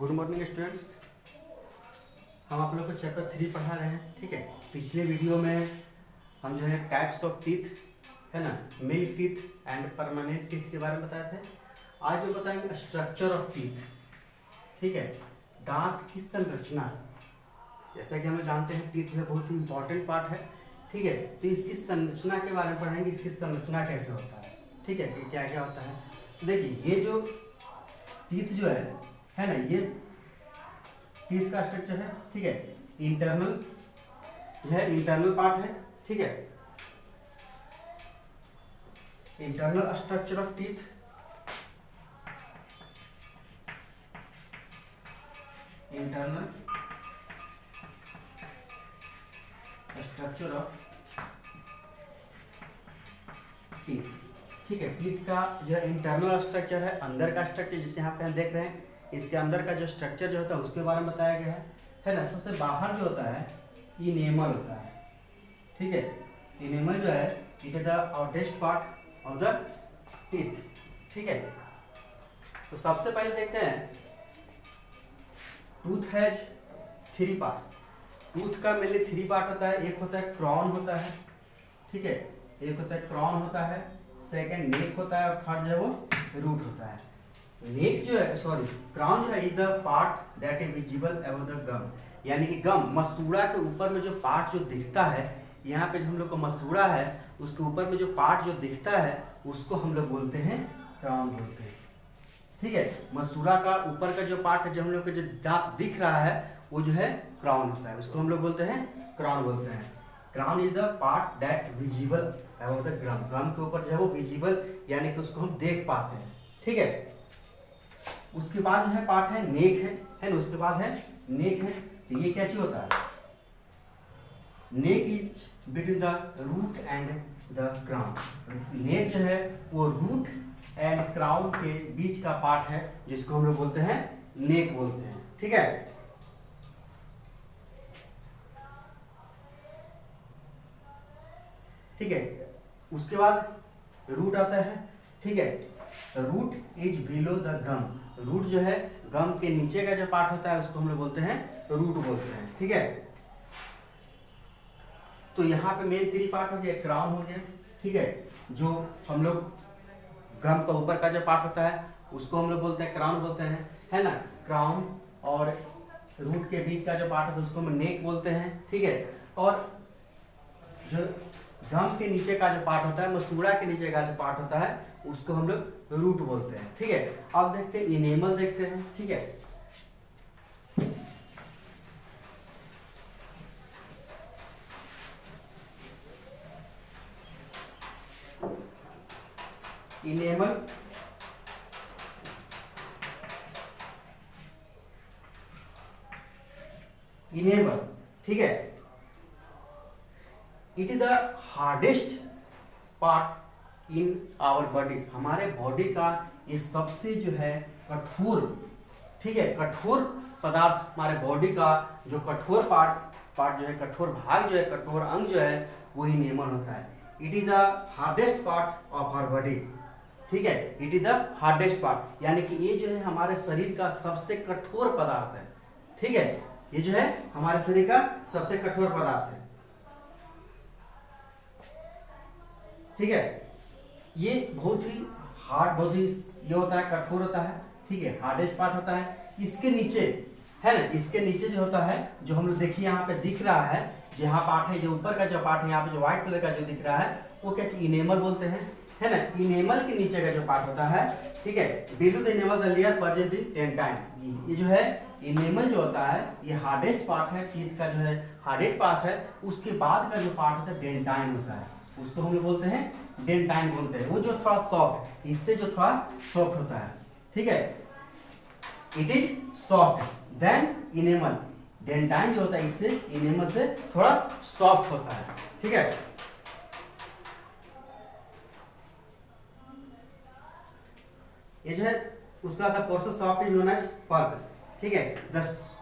Good morning students. हम आप लोग को चैप्टर 3 पढ़ा रहे हैं। ठीक है, पिछले वीडियो में हम जो है टाइप्स ऑफ टीथ है ना, milk teeth and permanent teeth के बारे में बताए थे। आज जो बताएंगे स्ट्रक्चर ऑफ टीथ। ठीक है, दांत की संरचना। जैसा कि हम लोग जानते हैं टीथ जो है बहुत ही इंपॉर्टेंट पार्ट है। ठीक है, तो इसकी संरचना के बारे में पढ़ेंगे, इसकी संरचना कैसे होता है। ठीक है, कि क्या क्या होता है। तो देखिए ये जो टीथ जो है ना, ये टीथ का स्ट्रक्चर है। ठीक है, इंटरनल यह इंटरनल पार्ट है। ठीक है, internal structure of teeth. Internal structure of teeth. ठीक है, टीथ का जो इंटरनल स्ट्रक्चर है, अंदर का स्ट्रक्चर, जिसे यहाँ पे हम देख रहे हैं, इसके अंदर का जो स्ट्रक्चर जो होता है उसके बारे में बताया गया है ना। सबसे बाहर जो होता है इनेमल होता है। ठीक है, इनेमल जो है it is the outest part of the teeth. ठीक है, तो सबसे पहले देखते हैं टूथ हैज 3 पार्ट्स। टूथ का मेनली 3 पार्ट होता है। एक होता है क्रॉन होता है। ठीक है, एक होता है क्रॉन होता है, सेकंड नेक होता है और थर्ड जो है वो रूट होता है। नेक जो है क्राउन जो है is the part that is visible above the gum, यानी कि गम मसूड़ा के ऊपर में जो पार्ट जो दिखता है, यहाँ पे जो हम लोग को मसूड़ा है उसके ऊपर में जो पार्ट जो दिखता है उसको हम लोग बोलते हैं क्राउन बोलते हैं। ठीक है, मसूड़ा का ऊपर का जो पार्ट है, जो हम लोग को जो दांत दिख रहा है वो जो है क्राउन होता है, उसको हम लोग बोलते हैं क्राउन बोलते हैं। Crown is the part that visible above the gum, gum के ऊपर जो है वो विजिबल यानी कि उसको हम देख पाते हैं। ठीक है, उसके बाद जो है पार्ट है नेक है ना, उसके बाद है नेक है। तो ये क्या चीज होता है, neck is between the root and the crown. Neck जो है वो रूट एंड क्राउन के बीच का पार्ट है, जिसको हम लोग बोलते हैं नेक बोलते हैं। ठीक है, ठीक है, उसके बाद रूट आता है। ठीक है, root is below the gum. Root जो है गम के नीचे का जो पार्ट होता है उसको हम लोग बोलते हैं रूट बोलते हैं। ठीक है, तो यहाँ पे मेन 3 पार्ट हो गया, क्राउन हो गया। ठीक है, जो हम लोग गम का ऊपर का जो पार्ट होता है उसको हम लोग बोलते हैं क्राउन बोलते हैं, है ना। क्राउन और रूट के बीच का जो पार्ट होता है उसको हम नेक बोलते हैं। ठीक है, और जो गम के नीचे का जो पार्ट होता है, मसूड़ा के नीचे का जो पार्ट होता है उसको हम लोग रूट बोलते हैं। ठीक है, अब देखते हैं इनेमल देखते हैं। ठीक है, इनेमल इनेमल ठीक है, it is the hardest part in our body. हमारे बॉडी का ये सबसे जो है कठोर, ठीक है, कठोर पदार्थ, हमारे बॉडी का जो कठोर पार्ट जो है, कठोर भाग जो है, कठोर अंग जो है वो इनेमल होता है। It is the hardest part of our body. ठीक है, it is the hardest part, यानी कि ये जो है हमारे शरीर का सबसे कठोर पदार्थ है। ठीक है, ये जो है हमारे शरीर का सबसे कठोर पदार्थ है। ठीक है, ये बहुत ही हार्ड, बहुत ही ये होता है, कठोर होता है। ठीक है, हार्डेस्ट पार्ट होता है। इसके नीचे है ना, इसके नीचे जो होता है, जो हम लोग देखिए यहाँ पे दिख रहा है, जो यहाँ पार्ट है, जो ऊपर का जो पार्ट है, यहाँ पे जो व्हाइट कलर का जो दिख रहा है वो क्या इनेमल बोलते हैं, है ना। इनेमल के नीचे का जो पार्ट होता है, ठीक है, below the enamel the layer present in dentine. ये जो है इनेमल जो होता है ये हार्डेस्ट पार्ट है, टीथ का जो है हार्डेस्ट पार्ट है। उसके बाद का जो पार्ट होता है डेंटाइन होता है, उसको हम लोग बोलते हैं डेंटाइन बोलते हैं। वो जो थोड़ा सॉफ्ट, इससे जो थोड़ा सॉफ्ट होता है। ठीक है, it is soft than enamel. Dentine जो होता है इससे इनेमल से थोड़ा सॉफ्ट होता है। ठीक है, ये जो है उसका the portion soft is known as pulp. ठीक है,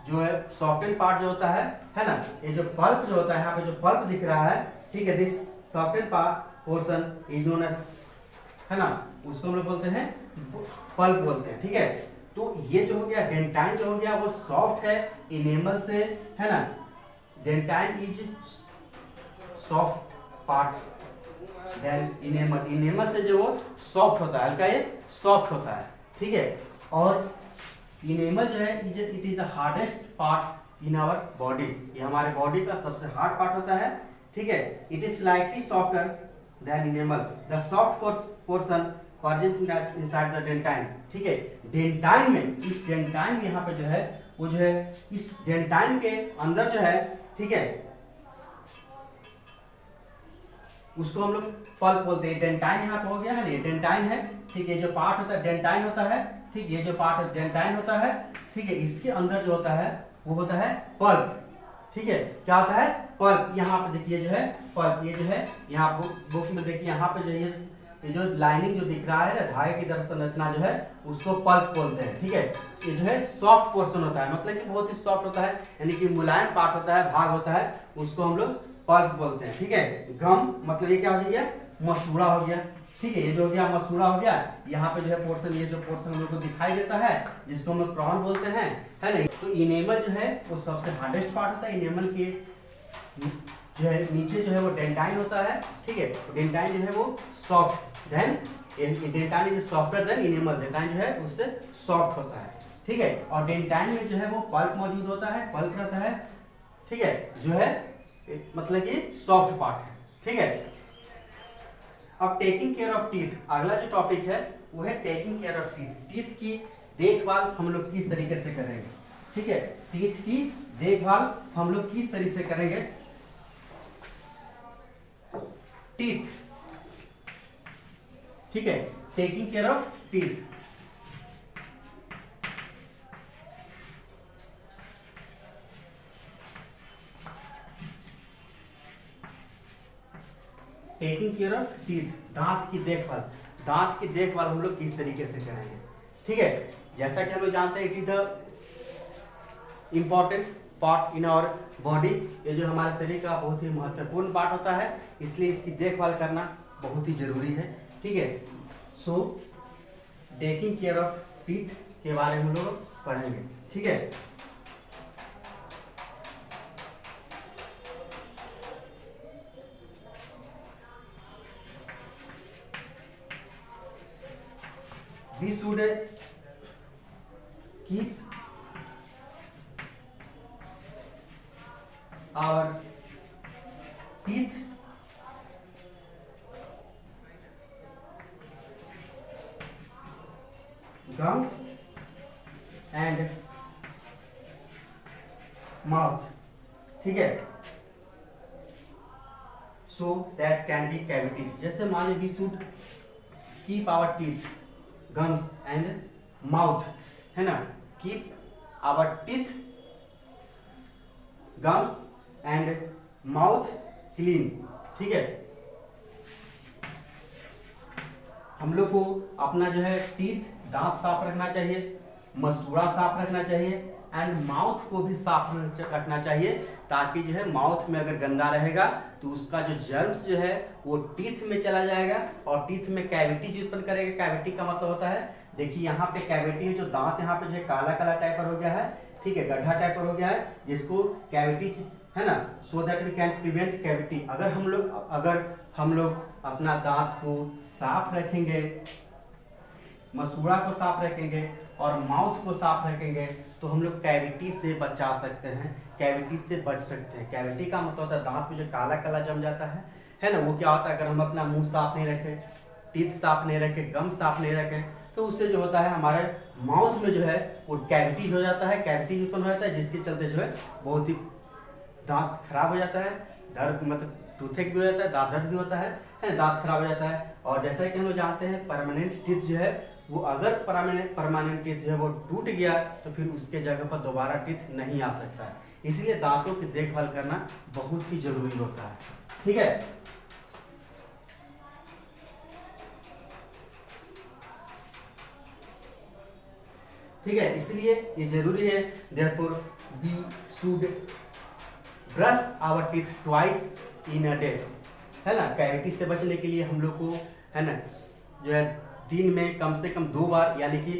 जो है सॉफ्टेन पार्ट जो होता है ना, ये जो पल्प जो होता है, यहाँ पे जो पल्प दिख रहा है, ठीक है, this soften part portion is known as, है ना, उसको हम लोग बोलते हैं पल्प बोलते हैं। ठीक है, तो ये जो हो गया डेंटाइन जो हो गया वो सॉफ्ट है इनेमल से, है ना। Dentine is soft part than enamel, enamel से जो वो सॉफ्ट होता है, हल्का ये सॉफ्ट होता है, ठीक है। और इनेमल जो है it is the hardest part in our body, ये हमारे बॉडी का सबसे हार्ड पार्ट होता है, ठीक है। It is slightly softer than enamel, the soft portion present inside the dentine, ठीक है। डेंटाइन में, इस डेंटाइन यहाँ पे जो है वो जो है इस डेंटाइन के अंदर जो है, ठीक है, उसको हम लोग पल्प बोलते हैं। डेंटाइन यहाँ पे हो गया है ना, ये डेंटाइन है, ठीक है। ये जो पार्ट होता है डेंटाइन होता है, ठीक, ये जो पार्ट डेंटाइन होता है, ठीक है। इसके अंदर जो होता है वो होता है पल्प, ठीक है। क्या होता है? पल्प। यहाँ पे देखिए जो है पल्प, ये जो है यहाँ बुक में देखिए यहाँ पे जो ये जो लाइनिंग जो दिख रहा है ना, धागे की तरह संरचना जो है उसको पल्प बोलते हैं, ठीक है। ये जो है सॉफ्ट पोर्शन होता है, मतलब कि बहुत ही सॉफ्ट होता है, यानी कि मुलायम पार्ट होता है, भाग होता है, उसको हम लोग पल्प बोलते हैं, ठीक है। गम मतलब ये क्या हो गया? मसूड़ा हो गया, ठीक है। ये जो हो गया मसूड़ा हो गया। यहाँ पे जो है पोर्शन, ये जो पोर्शन हम लोग को दिखाई देता है जिसको हम लोग क्रॉन बोलते हैं, है ना। तो इनेमल जो है वो सबसे हार्डेस्ट पार्ट होता है। इनेमल के जो है नीचे जो है वो डेंटाइन होता है, ठीक है। डेंटाइन जो है वो soft, then dentine is softer than enamel, dentine जो है उससे सॉफ्ट होता है, ठीक है। और डेंटाइन में जो है वो पल्प मौजूद होता है, पल्प रहता है, ठीक है, जो है मतलब कि सॉफ्ट पार्ट है, ठीक है। अब टेकिंग केयर ऑफ टीथ, अगला जो टॉपिक है वो है taking care of teeth. Teeth की देखभाल हम लोग किस तरीके से करेंगे, ठीक है। टीथ की देखभाल हम लोग किस तरीके से करेंगे? टीथ, ठीक है, taking care of teeth. Taking care of teeth, दांत की देखभाल। दांत की देखभाल हम लोग किस तरीके से करेंगे, ठीक है। जैसा कि हम लोग जानते हैं it is the important part in our body, ये जो हमारे शरीर का बहुत ही महत्वपूर्ण पार्ट होता है, इसलिए इसकी देखभाल करना बहुत ही जरूरी है, ठीक है। So taking care of teeth के बारे में हम लोग पढ़ेंगे, ठीक है। We should keep our teeth gums and mouth, ठीक है, so that can be cavities। जैसे मान लीजिए we should keep our teeth gums and mouth, है ना, keep our teeth gums and mouth clean, ठीक है। हम लोग को अपना जो है टीथ, दांत साफ रखना चाहिए, मसूड़ा साफ रखना चाहिए एंड माउथ को भी साफ रखना चाहिए, ताकि जो है माउथ में अगर गंदा रहेगा तो उसका जो जर्म्स जो है वो टीथ में चला जाएगा और टीथ में कैविटी जो उत्पन्न करेगा। कैविटी का मतलब होता है, देखिए यहाँ पे कैविटी है, जो दांत यहाँ पे जो है काला काला टाइप पर हो गया है, ठीक है, गड्ढा टाइप पर हो गया है, जिसको कैविटी है ना, so that we can prevent cavity. अगर हम लोग अपना दांत को साफ रखेंगे, मसूड़ा को साफ रखेंगे और माउथ को साफ रखेंगे तो हम लोग कैविटी से बचा सकते हैं, कैविटी से बच सकते हैं। कैविटी का मतलब होता है दांत में जो काला काला जम जाता है ना, वो क्या होता है अगर हम अपना मुंह साफ नहीं रखें, टीथ साफ नहीं रखें, गम साफ नहीं रखें, तो उससे जो होता है हमारे माउथ में जो है वो कैविटीज हो जाता है, कैविटीज उत्पन्न हो जाता है, जिसके चलते जो है बहुत ही दांत खराब हो जाता है, दर्द मतलब टूथेक भी हो जाता है, दांत दर्द भी होता है, दांत खराब हो जाता है। और जैसा कि हम लोग जानते हैं परमानेंट टीथ जो है वो, अगर परमानेंट टीथ जो है वो टूट गया तो फिर उसके जगह पर दोबारा टीथ नहीं आ सकता है, इसलिए दांतों की देखभाल करना बहुत ही जरूरी होता है, ठीक है। ठीक है, इसलिए ये जरूरी है, therefore we should brush our teeth twice in a day, है ना। कैविटी से बचने के लिए हम लोग को, है ना, जो है दिन में कम से कम 2 बार यानी कि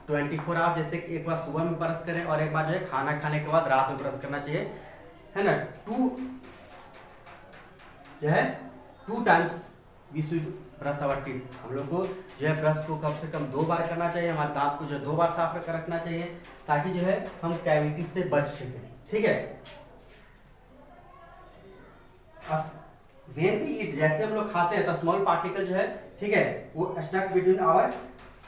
24 आवर, जैसे एक बार सुबह में ब्रश करें और एक बार जो है खाना खाने के बाद रात में ब्रश करना चाहिए, है ना। जो है 2 times we should brush our teeth. हम लोग को जो है ब्रश को कम से कम 2 बार करना चाहिए, हमारे दांत को जो है 2 बार साफ करके रखना चाहिए, ताकि जो है हम कैविटी से बच सकें, ठीक है। व्हेन वी ईट, जैसे हम लोग खाते हैं तो स्मॉल पार्टिकल जो है, ठीक है, वो स्टक बिटवीन आवर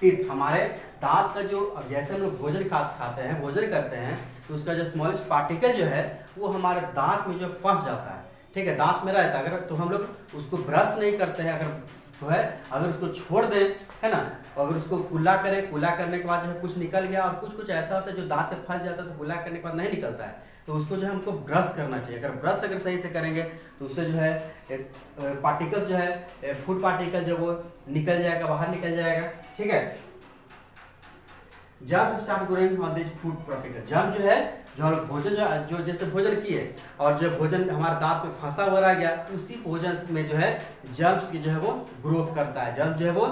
टीथ, हमारे दांत का जो, अब जैसे हम लोग भोजन खाते हैं, भोजन करते हैं, तो उसका जो स्मॉलेस्ट पार्टिकल जो है वो हमारे दांत में जो फंस जाता है, ठीक है, दांत में रहता है। अगर तो हम लोग उसको ब्रश नहीं करते हैं, अगर तो है, अगर उसको छोड़ दें, है ना, अगर उसको कुल्ला करें, कुल्ला करने के बाद जो है कुछ निकल गया, और कुछ ऐसा होता है जो दांत में फंस जाता है तो कुल्ला करने के बाद नहीं निकलता है, तो उसको जो है हमको ब्रश करना चाहिए। अगर ब्रश अगर सही से करेंगे तो उससे जो है पार्टिकल जो है, फूड पार्टिकल जो वो निकल जाएगा, बाहर निकल जाएगा, ठीक है। जब start growing on this food particle, जब जो है जो भोजन जो जैसे भोजन किए और जो भोजन हमारे दांत में फंसा हुआ रह गया, उसी भोजन में जो है जर्म्स की जो है वो ग्रोथ करता है। जर्म जो है वो,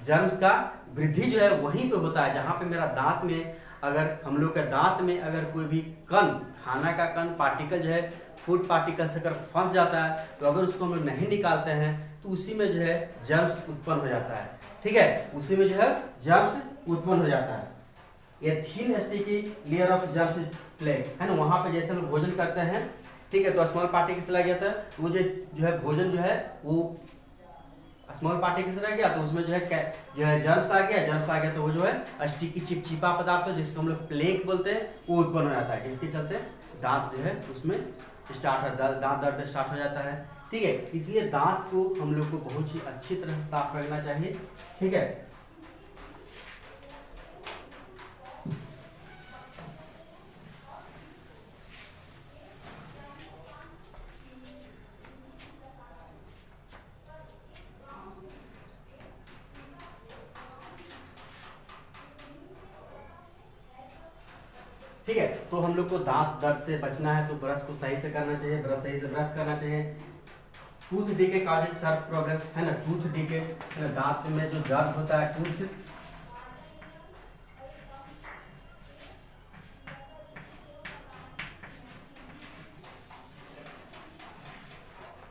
जर्म्स का वृद्धि जो है वहीं पे होता है, जहाँ पे मेरा दांत में, अगर हम लोग के दांत में अगर कोई भी कण, खाना का कण, पार्टिकल जो है फूड पार्टिकल से अगर फंस जाता है, तो अगर उसको हम लोग नहीं निकालते हैं तो उसी में जो है जर्म्स उत्पन्न हो जाता है, ठीक है, उसी में जो है जर्म्स उत्पन्न हो जाता है। ये thin sticky layer of germs plague, है ना, वहाँ पे जैसे हम लोग भोजन करते हैं, ठीक है, तो स्मॉल पार्टिकल से लग गया था, वो जो है भोजन जो है वो स्मॉल पार्टिकल से रह गया, तो उसमें जो है जर्म्स आ गया, तो वो जो है स्टिकी चिपचिपा पदार्थ है जिसको हम लोग प्लेग बोलते हैं, वो उत्पन्न हो जाता है, जिसके चलते दांत जो है उसमें दांत दर्द स्टार्ट हो जाता है, ठीक है। इसलिए दांत को हम लोग को बहुत ही अच्छी तरह से साफ रखना चाहिए, ठीक है। ठीक है, तो हम लोग को दांत दर्द से बचना है तो ब्रश को सही से करना चाहिए, सही से ब्रश करना चाहिए। टूथ डीके काजेस सर्व प्रॉब्लम्स, है ना, टूथ डीके, दांत में जो दर्द होता है,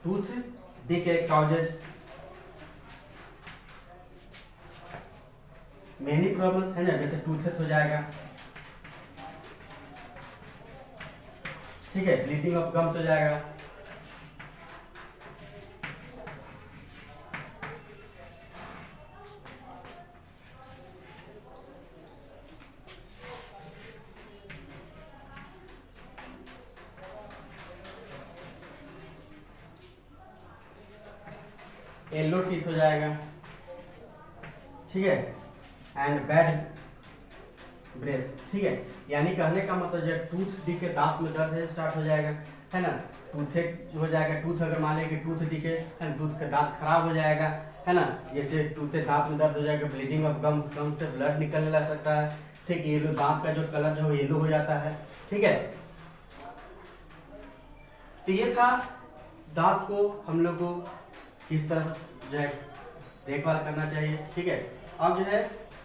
tooth decay causes many problems, है ना, जैसे टूथ हो जाएगा, ठीक है, ब्लीडिंग ऑफ गम्स हो जाएगा, येलो टीथ हो जाएगा, ठीक है, एंड बैड ब्रेथ, ठीक है। यानी कहने का मतलब जो टूथ डी के दांत में दर्द है स्टार्ट हो जाएगा, है ना, टूथ हो जाएगा, टूथ अगर मान लें कि टूथ डी के, है ना, टूथ का दांत खराब हो जाएगा, है ना, जैसे टूथ दांत में दर्द हो जाएगा, ब्लीडिंग ऑफ गम्स से ब्लड निकलने लग सकता है, ठीक, येलो, दांत का जो कलर जो है येलो हो जाता है, ठीक है। तो ये था दांत को हम लोग को किस तरह से जो है देखभाल करना चाहिए, ठीक है। अब जो है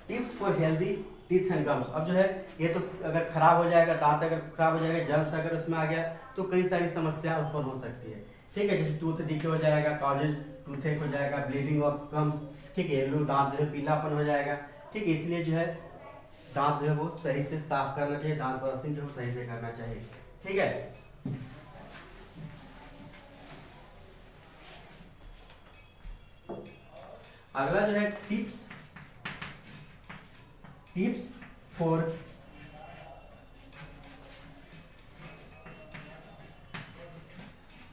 tips for healthy teeth and gums. अब जो है ये तो अगर खराब हो जाएगा, दांत अगर खराब हो जाएगा, जर्म्स अगर उसमें आ गया तो कई सारी समस्या उत्पन्न हो सकती है, ठीक है, जैसे टूथ डीके हो जाएगा, कॉजेज टूथेक हो जाएगा, ब्लीडिंग ऑफ गम्स, ठीक है, येलो, दांत जो है पीलापन हो जाएगा, ठीक है। इसलिए जो है दांत जो है वो सही से साफ करना चाहिए, दांत ब्रशिंग जो है सही से करना चाहिए, ठीक है। अगला जो है tips for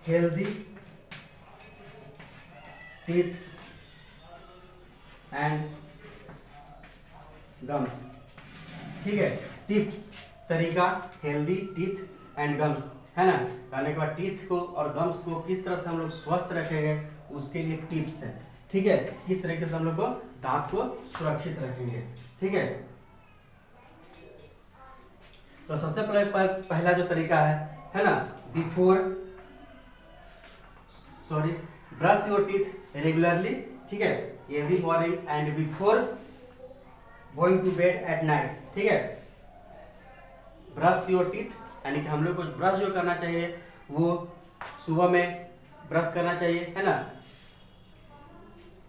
healthy teeth and gums, ठीक है। टिप्स, तरीका, हेल्दी टीथ एंड गम्स, है ना, खाने के बाद टीथ को और गम्स को किस तरह से हम लोग स्वस्थ रखेंगे उसके लिए टिप्स है, ठीक है, किस तरीके से हम लोग को दांत को सुरक्षित रखेंगे, ठीक है। तो सबसे पहला जो तरीका है ना, ब्रश योर टीथ रेगुलरली, ठीक है, every morning and before going to bed at night, ठीक है। ब्रश योर टीथ, यानी कि हम लोग को ब्रश जो करना चाहिए वो सुबह में ब्रश करना चाहिए, है ना।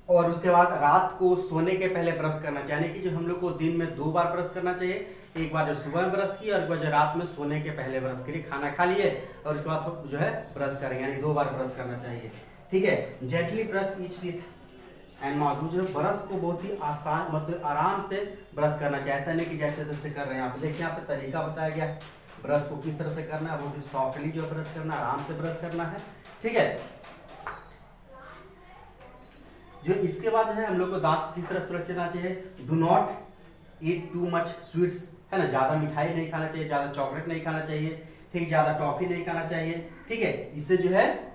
और उसके बाद रात को सोने के पहले ब्रश करना चाहिए, यानी कि जो हम लोग को दिन में 2 बार ब्रश करना चाहिए। एक बार जो सुबह में ब्रश किया और एक बार जो रात में सोने के पहले ब्रश करिए, खाना खा लिए और उसके बाद जो है ब्रश करेंगे, यानी 2 बार ब्रश करना चाहिए, ठीक है। Gently brush each teeth and mouth, जो ब्रश को बहुत ही आसान मतलब आराम से ब्रश करना चाहिए, ऐसा नहीं कि जैसे तैसे कर रहे हैं। यहाँ पे देखिए, यहाँ पे तरीका बताया गया है ब्रश को किस तरह से करना है, बहुत ही सॉफ्टली जो ब्रश करना है, आराम से ब्रश करना है, ठीक है। जो इसके बाद है हम लोग को दांत किस तरह सुरक्षित रहना चाहिए, do not eat too much sweets, है ना, ज्यादा मिठाई नहीं खाना चाहिए, ज्यादा चॉकलेट नहीं खाना चाहिए, ठीक, ज्यादा टॉफी नहीं खाना चाहिए, ठीक है। इससे जो है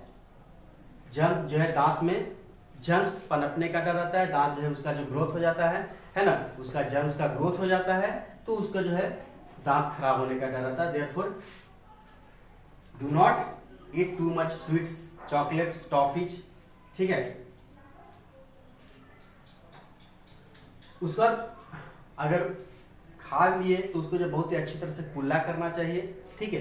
दांत में जर्म्स पनपने का डर रहता है, दांत जो है उसका जो ग्रोथ हो जाता है ना, उसका जर्म्स का ग्रोथ हो जाता है, तो उसका जो है दांत खराब होने का डर रहता है। Therefore do not eat too much sweets, chocolates, toffees, ठीक है। उसके बाद अगर खा लिए तो उसको जो बहुत ही अच्छी तरह से कुल्ला करना चाहिए, ठीक है।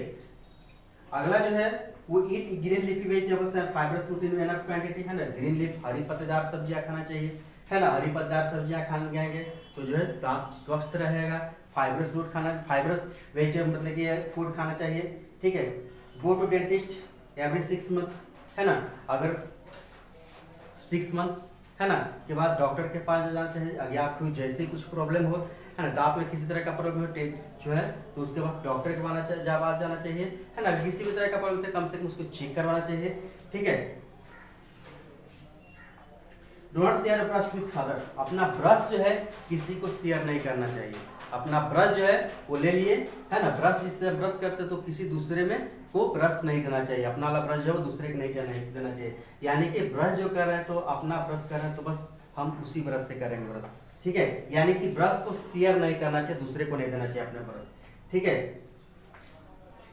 अगला जो है वो ईट green leafy vegetables and fibrous protein in enough quantity, है ना। ग्रीन लीफ हरी पत्तेदार सब्जियां खाना चाहिए, है ना। हरी पत्तेदार सब्जियां खाएंगे तो जो है दांत स्वस्थ रहेगा। फाइबरस फूड खाना, फाइबरस वेजिटेबल मतलब कि फूड खाना चाहिए, ठीक है। Go to dentist every 6 month, है ना। अगर 6 मंथ्स, है ना, के बाद डॉक्टर के पास जाना चाहिए। अगर आपको जैसे ही कुछ प्रॉब्लम हो, है ना, दांत में किसी तरह का प्रॉब्लम हो जो है तो उसके पास डॉक्टर के पास जाना चाहिए, है ना। किसी भी तरह का प्रॉब्लम है कम से कम उसको चेक करवाना चाहिए, ठीक है। Do not share brush with other, अपना ब्रश जो है किसी को शेयर नहीं करना चाहिए। अपना ब्रश जो है वो ले लिए, है ना, ब्रश जिससे ब्रश करते तो किसी दूसरे में को ब्रश नहीं देना चाहिए। अपना वाला ब्रश जो है वो दूसरे को नहीं देना चाहिए, यानी कि ब्रश जो कर रहे हैं तो अपना ब्रश कर रहे हैं तो बस हम उसी ब्रश से करेंगे ब्रश, ठीक है। यानी कि ब्रश को शेयर नहीं करना चाहिए, दूसरे को नहीं देना चाहिए अपने ब्रश, ठीक है।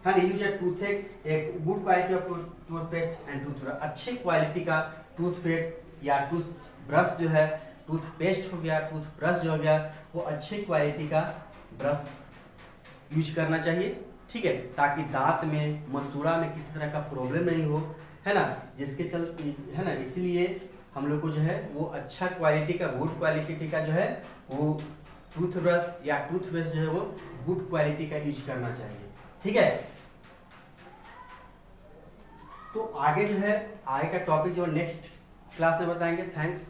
हाँ, यूज ए टूथपिक, एक good quality of toothpaste and toothbrush, अच्छी क्वालिटी का टूथपेस्ट या टूथ ब्रश जो है, टूथपेस्ट हो गया, टूथब्रश जो हो गया, वो अच्छी क्वालिटी का ब्रश यूज करना चाहिए, ठीक है, ताकि दांत में मसूड़ा में किसी तरह का प्रॉब्लम नहीं हो, है ना। जिसके चलते, है ना, इसलिए हम लोग को जो है वो अच्छा क्वालिटी का, गुड क्वालिटी का जो है वो टूथब्रश या टूथपेस्ट जो है वो गुड क्वालिटी का यूज करना चाहिए, ठीक है। तो आगे जो है आगे का टॉपिक जो नेक्स्ट क्लास में बताएंगे। थैंक्स।